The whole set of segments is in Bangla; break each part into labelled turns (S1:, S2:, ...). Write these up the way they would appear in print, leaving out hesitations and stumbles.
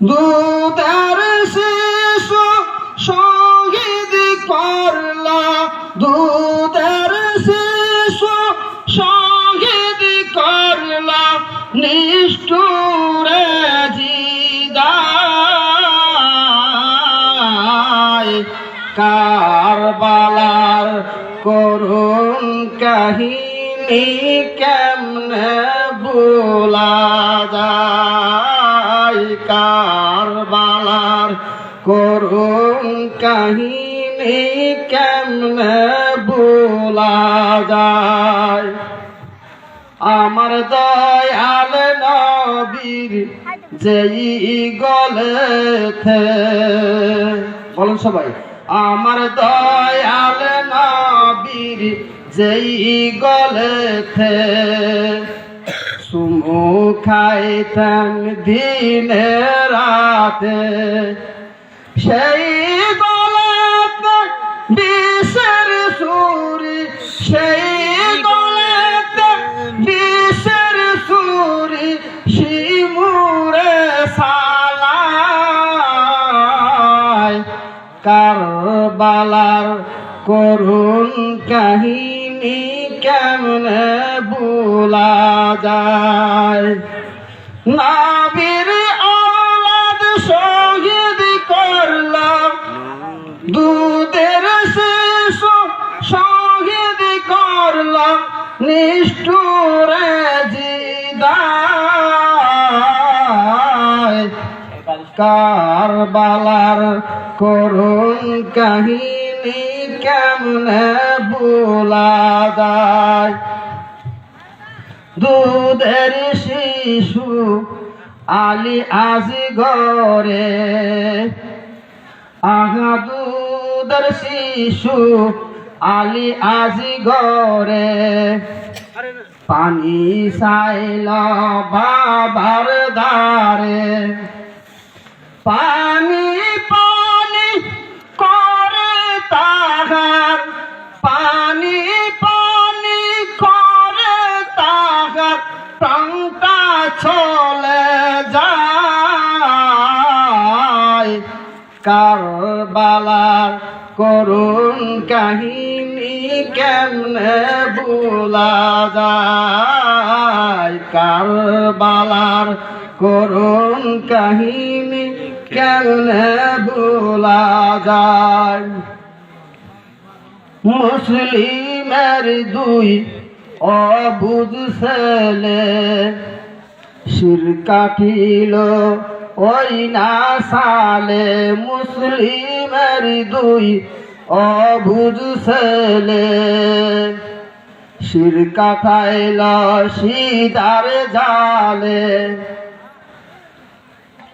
S1: দুধের শিশু শহীদ করলা, দুধের শিশু শহীদ করলা, নিষ্ঠুরে জিদায়। কারবালার করুণ কাহিনী কেমনে ভোলা যায়, কারবালার করুণ কাহিনী কেমনে ভোলা যায়। আমার দয়াল নবীর যেই গলেতে, বলুন সবাই, আমার দয়াল নবীর যেই গলেতে চুমু খাইতেন দিনে রাতে, সেই গলেতে বিষের ছুরি, সেই গলেতে বিষের ছুরি, শিমুরে সালায়। কারবালার করুণ কাহিনী কেমনে ভোলা যায়। নবীর औलाद শহীদ করলা, দুধের শিশু শহীদ করলা, নিষ্ঠুরে জিদায়। কারবালার করুণ কাহিনী কেমনে ভোলা যায়। দুধের শিশু আলী আসগরে, আহা দুধের শিশু আলী আসগরে, পানি চাইল বাবার দ্বারে, পানি পানি করে তাহার, পানি পানি করে তাহার, প্রাণটা চলে যায়। কারবালার করুণ কাহিনী কেমনে ভোলা যায়, কারবালার করুণ কাহিনী কেমনে ভোলা যায়। মুসলিমের দুই অবুঝ ছেলে শির কাটিল ওই না সালে, মুসলিমের দুই অবুঝ ছেলে শির কাটাইল সীতার জালে।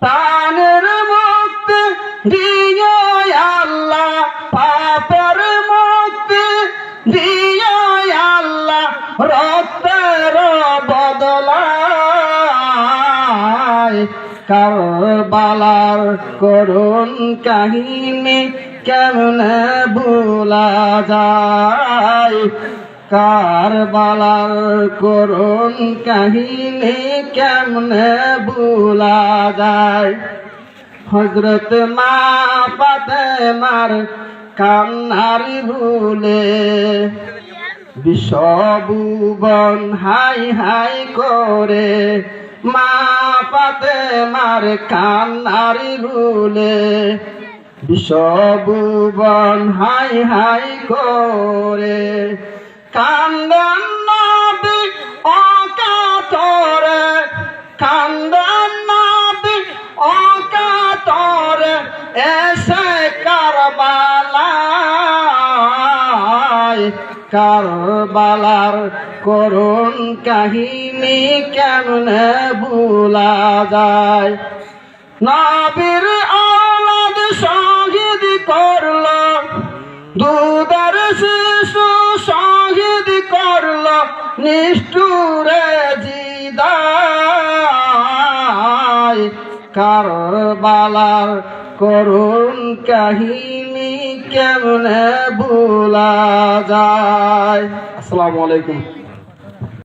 S1: প্রাণের মুক্তি দিও আল্লাহ, পাপের মুক্তি দিও আল্লাহ, রক্তের বদলায়। কারবালার করুণ কাহিনী কেমনে ভোলা যায়, কারবালার করুণ কাহিনী কেমনে ভোলা যায়। হযরত মা ফাতেমার কান্নারি ভুলে বিশ্বভুবন হাই হাই করে, মা ফাতেমার কান্নারি ভুলে বিশ্বভুবন হাই হাই করে। কান্দেন নবী অকাতরে, কান্দেন নবী অকাতরে, এসে কারবালায়। কারবালার করুণ কাহিনী কেমনে ভোলা যায়। নবীর औलाद শহীদ করল, দুধের শিশু শহীদ করল, নিষ্ঠুরে জিদায়। কারবালার করুণ কাহিনী কেমনে ভোলা যায়। আসসালামু আলাইকুম।